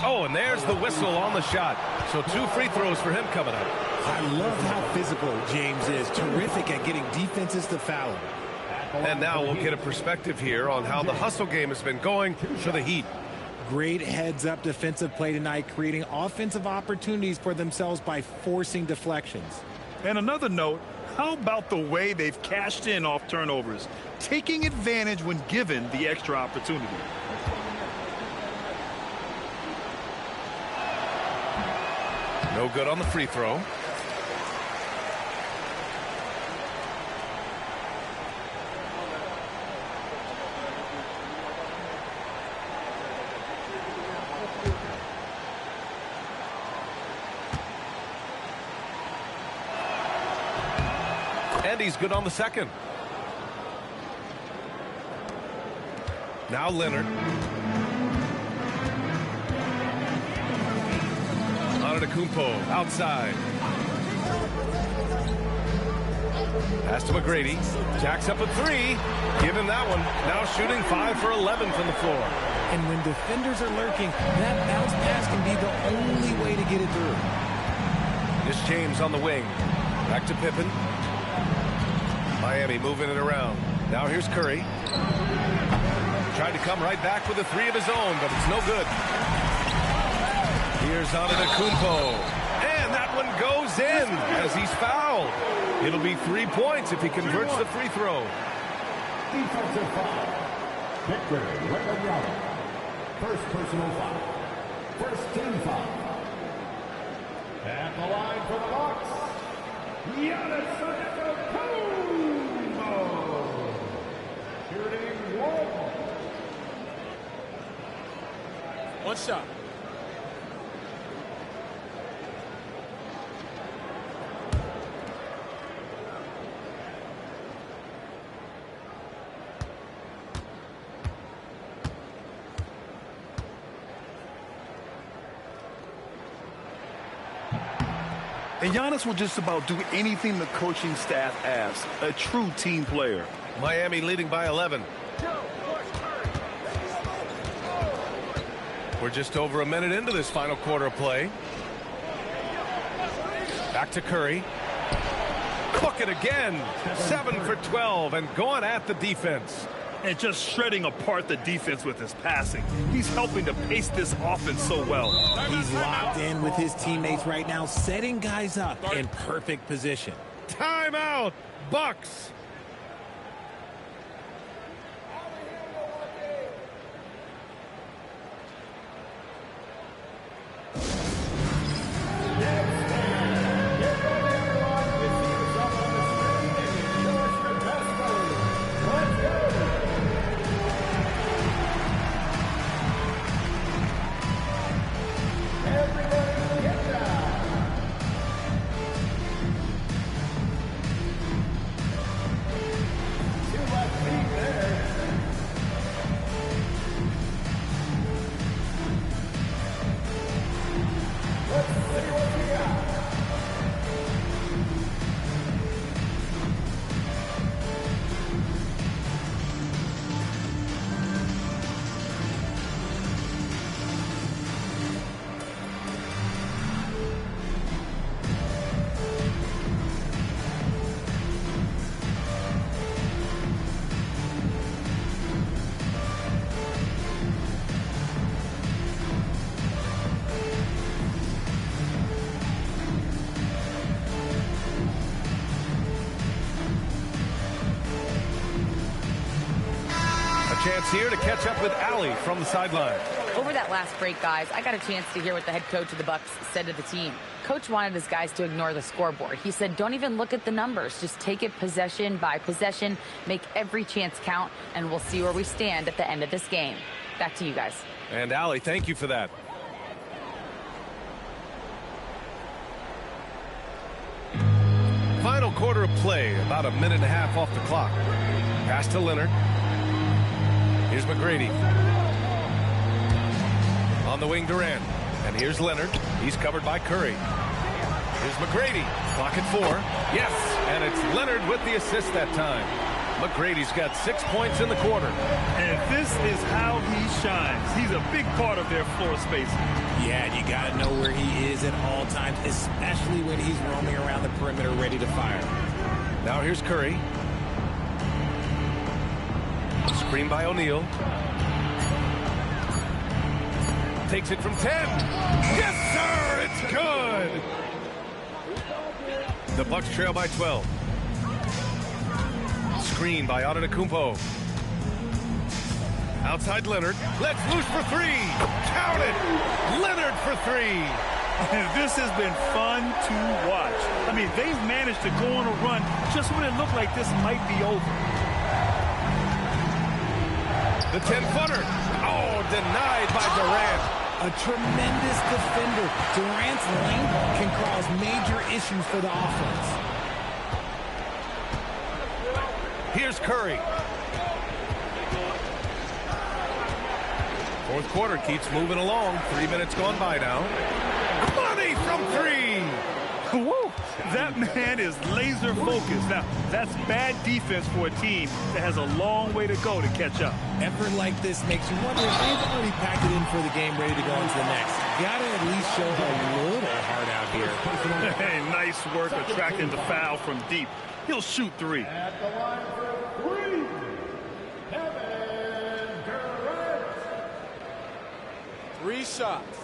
Oh, and there's the whistle on the shot. So 2 free throws for him coming up. I love how physical James is. Terrific at getting defenses to foul him. And now we'll get a perspective here on how the hustle game has been going for the Heat. Great heads-up defensive play tonight, creating offensive opportunities for themselves by forcing deflections. And another note, how about the way they've cashed in off turnovers, taking advantage when given the extra opportunity. No good on the free throw. And he's good on the second. Now Leonard. Antetokounmpo outside. Pass to McGrady. Jacks up a 3. Give him that one. Now shooting 5 for 11 from the floor. And when defenders are lurking, that bounce pass can be the only way to get it through. This James on the wing. Back to Pippen. Miami moving it around. Now here's Curry. Tried to come right back with a 3 of his own, but it's no good. Here's Antetokounmpo. And that one goes in as he's fouled. It'll be 3 points if he converts the free throw. Defensive foul. Victor Wembanyama. First personal foul. First team foul. At the line for the Bucks, Giannis Antetokounmpo. Shooting 1 shot. And Giannis will just about do anything the coaching staff asks. A true team player. Miami leading by 11. We're just over a minute into this final quarter of play. Back to Curry. Cook it again. 7 for 12 and going at the defense. And just shredding apart the defense with his passing. He's helping to pace this offense so well. He's locked in with his teammates right now, setting guys up in perfect position. Timeout, Bucks. Chance here to catch up with Allie from the sideline. Over that last break, guys, I got a chance to hear what the head coach of the Bucks said to the team. Coach wanted his guys to ignore the scoreboard. He said, don't even look at the numbers. Just take it possession by possession, make every chance count, and we'll see where we stand at the end of this game. Back to you guys. And Allie, thank you for that. Final quarter of play, about a minute and a half off the clock. Pass to Leonard. Here's McGrady. On the wing, Durant. And here's Leonard. He's covered by Curry. Here's McGrady. Clock at 4. Yes, and it's Leonard with the assist that time. McGrady's got 6 points in the quarter. And this is how he shines. He's a big part of their floor spacing. Yeah, you got to know where he is at all times, especially when he's roaming around the perimeter ready to fire. Now here's Curry. Screen by O'Neal. Takes it from 10. Yes, sir! It's good! The Bucks trail by 12. Screen by Antetokounmpo. Outside Leonard. Let's loose for 3. Count it! Leonard for 3. This has been fun to watch. I mean, they've managed to go on a run just when it looked like this might be over. The 10-footer. Oh, denied by Durant. A tremendous defender. Durant's length can cause major issues for the offense. Here's Curry. Fourth quarter keeps moving along. 3 minutes gone by now. Money from 3. Woo! That man is laser focused. Now, that's bad defense for a team that has a long way to go to catch up. Effort like this makes you wonder if they've already packed it in for the game, ready to go into the next. Gotta at least show a little heart out here. Hey, nice work attracting the foul from deep. He'll shoot 3. At the line for 3, Kevin Durant. 3 shots.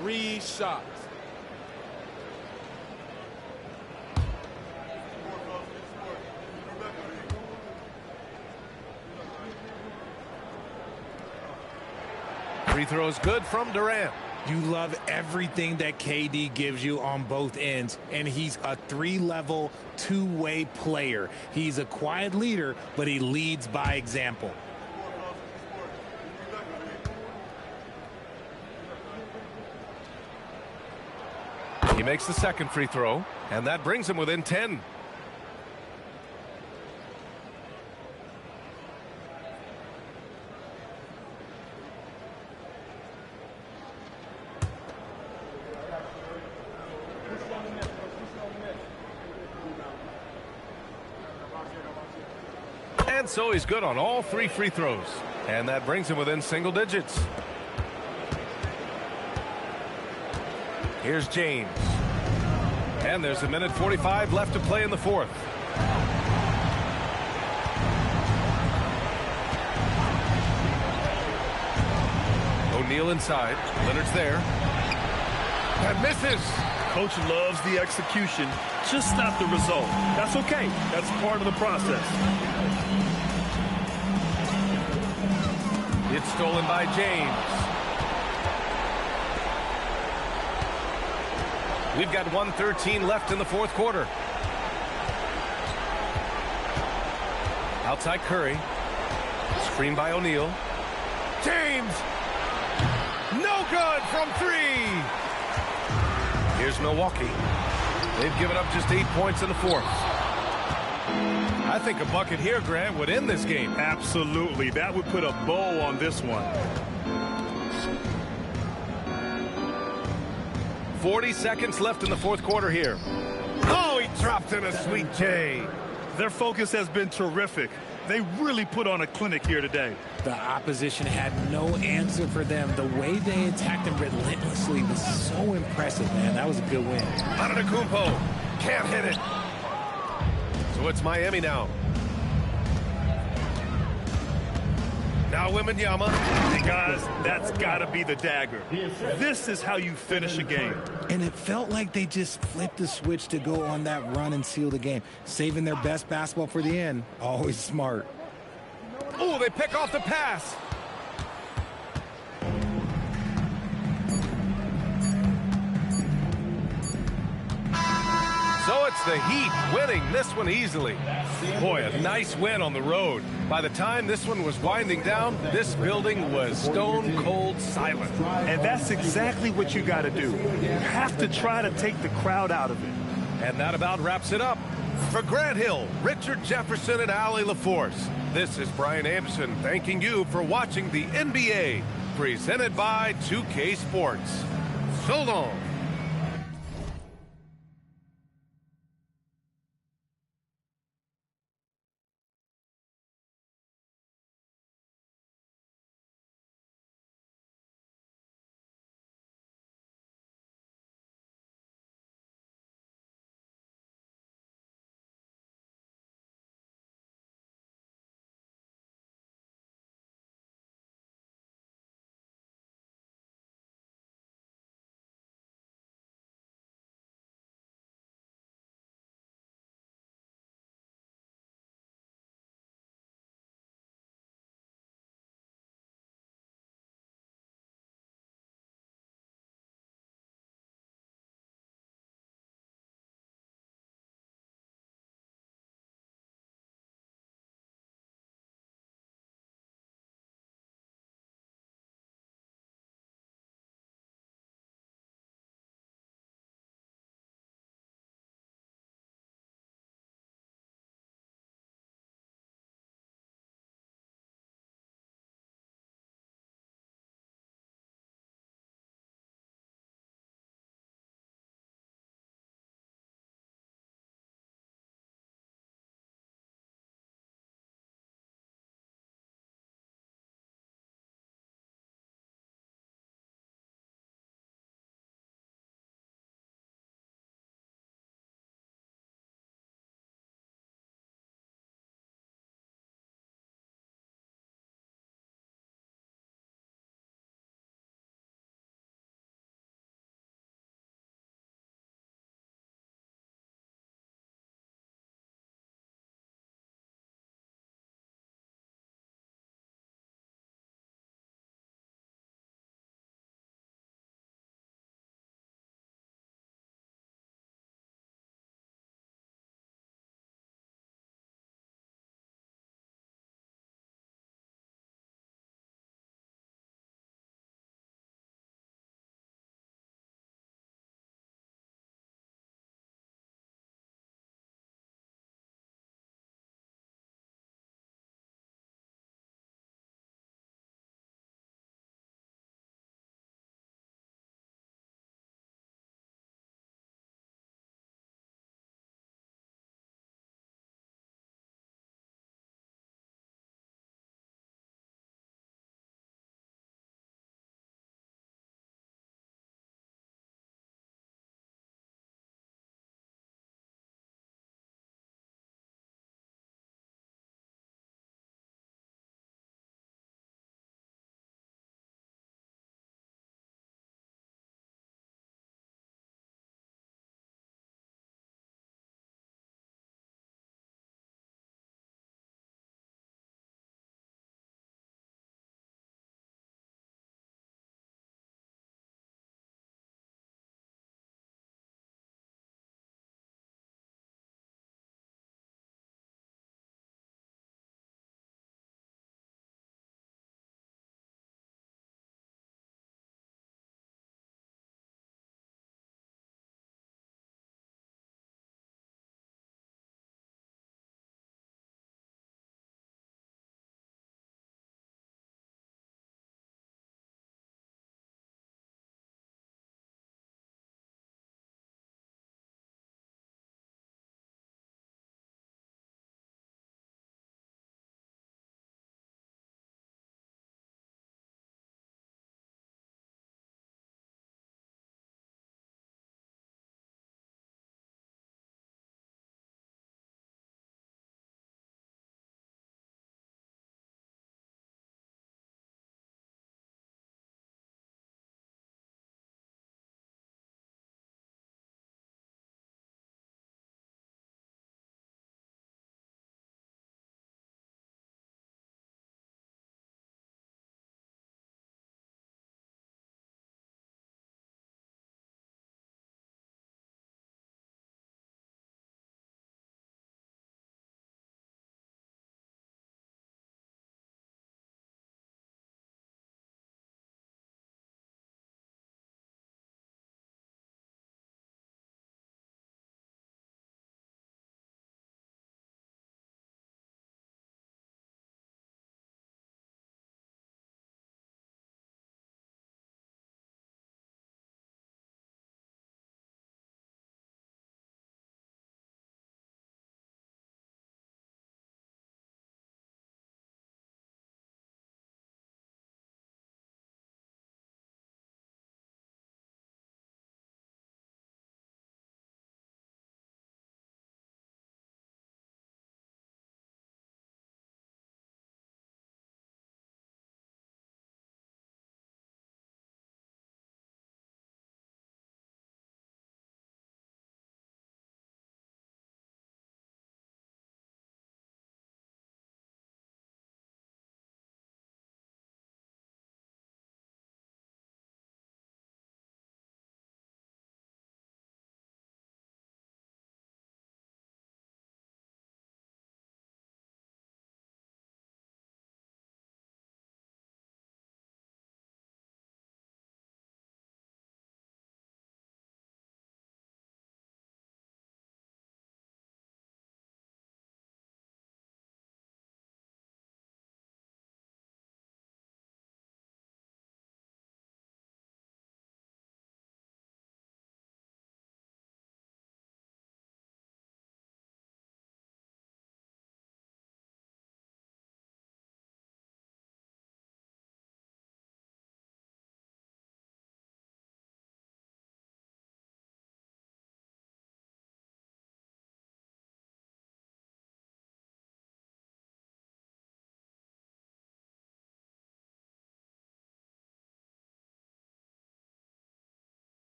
3 shots. Free throws good from Durant. You love everything that KD gives you on both ends, and he's a 3-level, 2-way player. He's a quiet leader, but he leads by example. He makes the second free throw, and that brings him within 10. And so he's good on all 3 free throws. And that brings him within single digits. Here's James. And there's 1:45 left to play in the fourth. O'Neal inside. Leonard's there. And misses. Coach loves the execution, just not the result. That's okay. That's part of the process. It's stolen by James. We've got 1:13 left in the fourth quarter. Outside Curry. Screen by O'Neal. James! No good from 3! Here's Milwaukee. They've given up just 8 points in the fourth. I think a bucket here, Grant, would end this game. Absolutely. That would put a bow on this one. 40 seconds left in the fourth quarter here. Oh, he dropped in a sweet J. Their focus has been terrific. They really put on a clinic here today. The opposition had no answer for them. The way they attacked them relentlessly was so impressive, man. That was a good win. Antetokounmpo can't hit it. So it's Miami now. Now Wembanyama. Hey guys, that's got to be the dagger. This is how you finish a game. And it felt like they just flipped the switch to go on that run and seal the game. Saving their best basketball for the end. Always smart. Oh, they pick off the pass. So it's the Heat winning this one easily. Boy, a nice win on the road. By the time this one was winding down, this building was stone cold silent. And that's exactly what you got to do. You have to try to take the crowd out of it. And that about wraps it up. For Grant Hill, Richard Jefferson, and Allie LaForce, this is Brian Anderson thanking you for watching the NBA, presented by 2K Sports. So long.